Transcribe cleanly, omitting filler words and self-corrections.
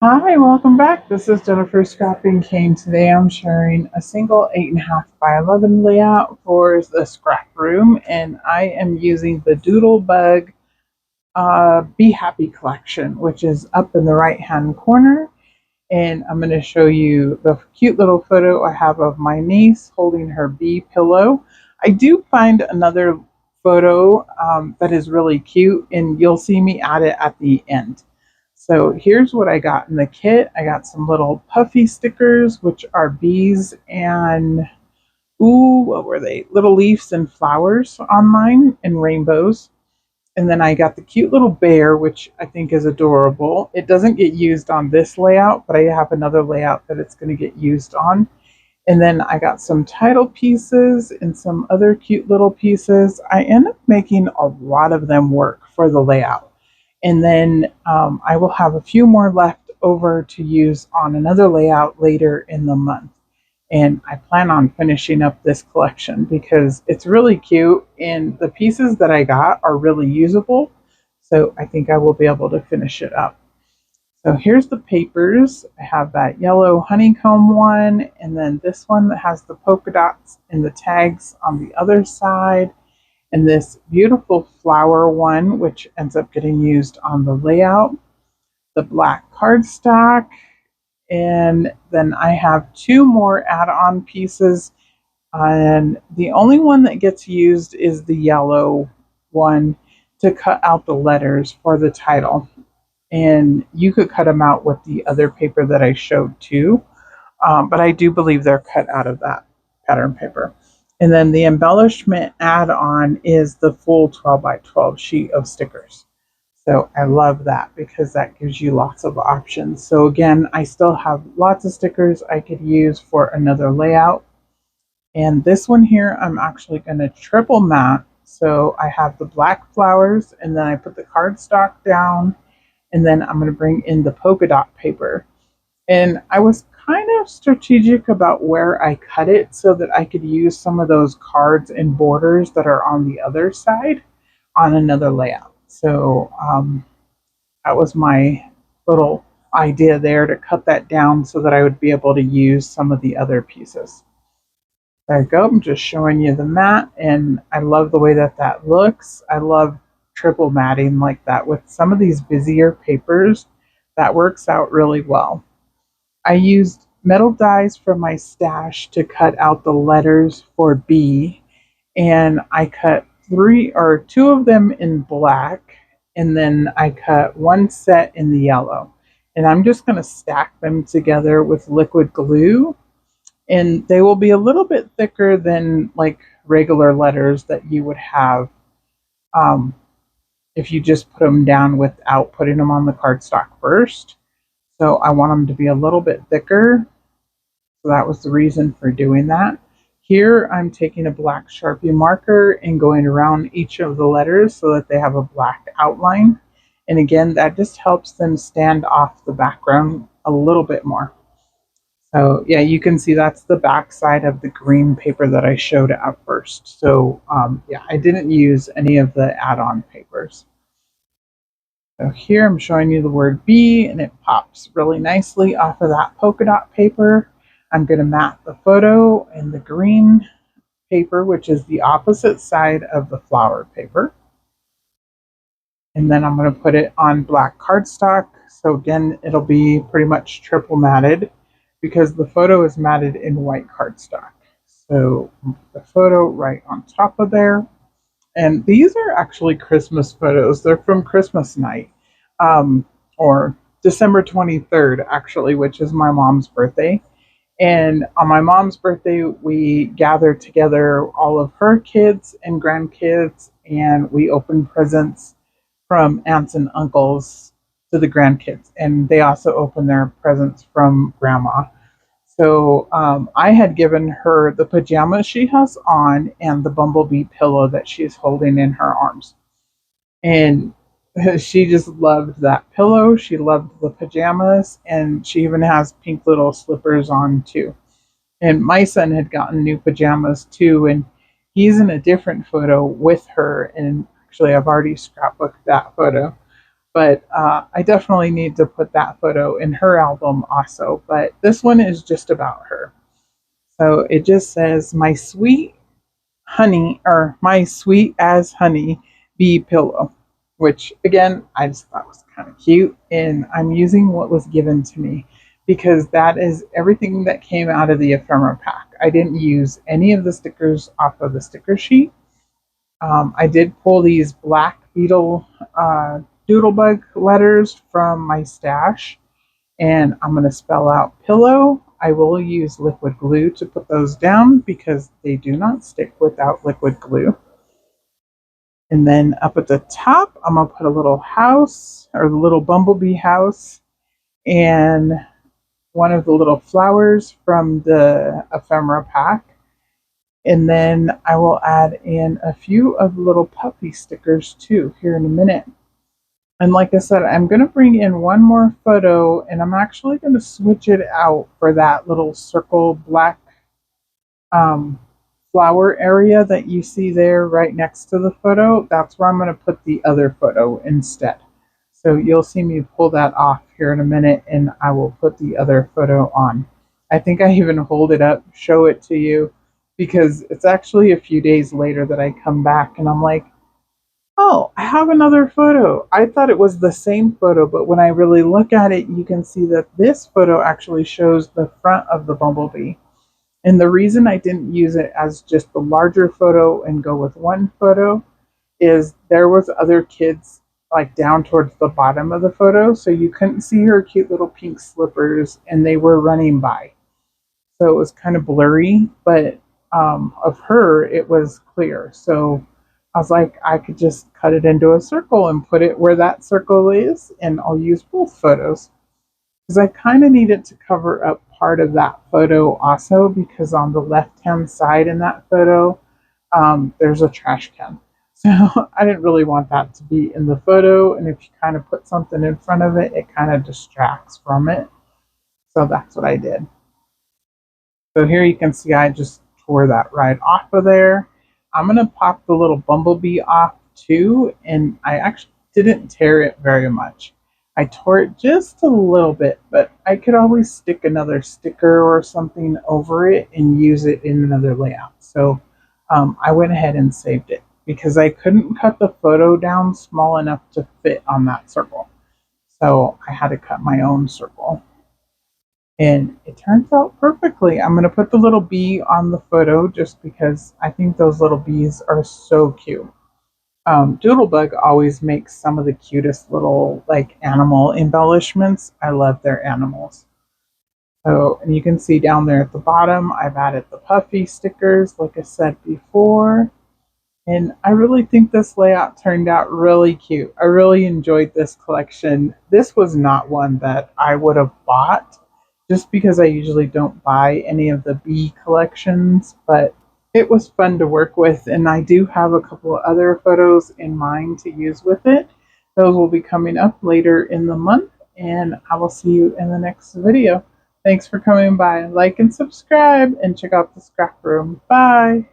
Hi, welcome back. This is Jennifer Scrapping Cane. Today I'm sharing a single 8.5 by 11 layout for the scrap room, and I am using the Doodlebug Be Happy collection, which is up in the right hand corner. And I'm going to show you the cute little photo I have of my niece holding her bee pillow. I do find another photo that is really cute, and you'll see me add it at the end. So here's what I got in the kit. I got some little puffy stickers, which are bees and, ooh, what were they? Little leaves and flowers on mine and rainbows. And then I got the cute little bear, which I think is adorable. It doesn't get used on this layout, but I have another layout that it's going to get used on. And then I got some title pieces and some other cute little pieces. I end up making a lot of them work for the layout. And then I will have a few more left over to use on another layout later in the month. And I plan on finishing up this collection because it's really cute and the pieces that I got are really usable. So I think I will be able to finish it up. So here's the papers. I have that yellow honeycomb one, and then this one that has the polka dots and the tags on the other side, and this beautiful flower one, which ends up getting used on the layout, the black cardstock, and then I have two more add-on pieces, and the only one that gets used is the yellow one to cut out the letters for the title. And you could cut them out with the other paper that I showed too, but I do believe they're cut out of that pattern paper. And then the embellishment add-on is the full 12 by 12 sheet of stickers. So I love that because that gives you lots of options. So again, I still have lots of stickers I could use for another layout. And this one here, I'm actually going to triple mat. So I have the black flowers, and then I put the cardstock down, and then I'm going to bring in the polka dot paper. And I was kind of strategic about where I cut it so that I could use some of those cards and borders that are on the other side on another layout. So that was my little idea there, to cut that down so that I would be able to use some of the other pieces. There you go. I'm just showing you the mat, and I love the way that that looks. I love triple matting like that with some of these busier papers. That works out really well. I used metal dies from my stash to cut out the letters for B, and I cut three or two of them in black, and then I cut one set in the yellow. And I'm just going to stack them together with liquid glue, and they will be a little bit thicker than like regular letters that you would have um, if you just put them down without putting them on the cardstock first. So I want them to be a little bit thicker. So that was the reason for doing that. Here I'm taking a black Sharpie marker and going around each of the letters so that they have a black outline. And again, that just helps them stand off the background a little bit more. So yeah, you can see that's the back side of the green paper that I showed at first. So yeah, I didn't use any of the add-on papers. So here I'm showing you the word B, and it pops really nicely off of that polka dot paper. I'm going to mat the photo in the green paper, which is the opposite side of the flower paper. And then I'm going to put it on black cardstock. So again, it'll be pretty much triple matted because the photo is matted in white cardstock. So the photo right on top of there. And these are actually Christmas photos. They're from Christmas night, or December 23rd, actually, which is my mom's birthday. And on my mom's birthday, we gathered together all of her kids and grandkids, and we opened presents from aunts and uncles to the grandkids. And they also opened their presents from grandma. So I had given her the pajamas she has on and the bumblebee pillow that she's holding in her arms. And she just loved that pillow. She loved the pajamas, and she even has pink little slippers on too. And my son had gotten new pajamas too, and he's in a different photo with her. And actually, I've already scrapbooked that photo. But I definitely need to put that photo in her album also. But this one is just about her. So it just says, "My sweet honey," or "My sweet as honey bee pillow," which again, I just thought was kind of cute. And I'm using what was given to me because that is everything that came out of the ephemera pack. I didn't use any of the stickers off of the sticker sheet. I did pull these black beetle doodlebug letters from my stash, and I'm going to spell out pillow. I will use liquid glue to put those down because they do not stick without liquid glue. And then up at the top, I'm going to put a little house or the little bumblebee house and one of the little flowers from the ephemera pack. And then I will add in a few of the little puppy stickers too here in a minute. And like I said, I'm going to bring in one more photo and I'm actually going to switch it out for that little circle black um, flower area that you see there right next to the photo. That's where I'm going to put the other photo instead. So you'll see me pull that off here in a minute and I will put the other photo on. I think I even hold it up, show it to you, because it's actually a few days later that I come back and I'm like, oh, I have another photo. I thought it was the same photo, but when I really look at it, you can see that this photo actually shows the front of the bumblebee. And the reason I didn't use it as just the larger photo and go with one photo is there was other kids like down towards the bottom of the photo, so you couldn't see her cute little pink slippers and they were running by. So it was kind of blurry, but of her, it was clear. So I was like, I could just cut it into a circle and put it where that circle is, and I'll use both photos. Because I kind of needed to cover up part of that photo also, because on the left hand side in that photo, there's a trash can. So I didn't really want that to be in the photo. And if you kind of put something in front of it, it kind of distracts from it. So that's what I did. So here you can see I just tore that right off of there. I'm going to pop the little bumblebee off too, and I actually didn't tear it very much. I tore it just a little bit, but I could always stick another sticker or something over it and use it in another layout. So I went ahead and saved it because I couldn't cut the photo down small enough to fit on that circle. So I had to cut my own circle. And it turns out perfectly. I'm going to put the little bee on the photo just because I think those little bees are so cute. Doodlebug always makes some of the cutest little like animal embellishments. I love their animals. So, and you can see down there at the bottom, I've added the puffy stickers, like I said before. And I really think this layout turned out really cute. I really enjoyed this collection. This was not one that I would have bought just because I usually don't buy any of the bee collections, but it was fun to work with. And I do have a couple of other photos in mind to use with it. Those will be coming up later in the month, and I will see you in the next video. Thanks for coming by. Like and subscribe and check out the scrap room. Bye.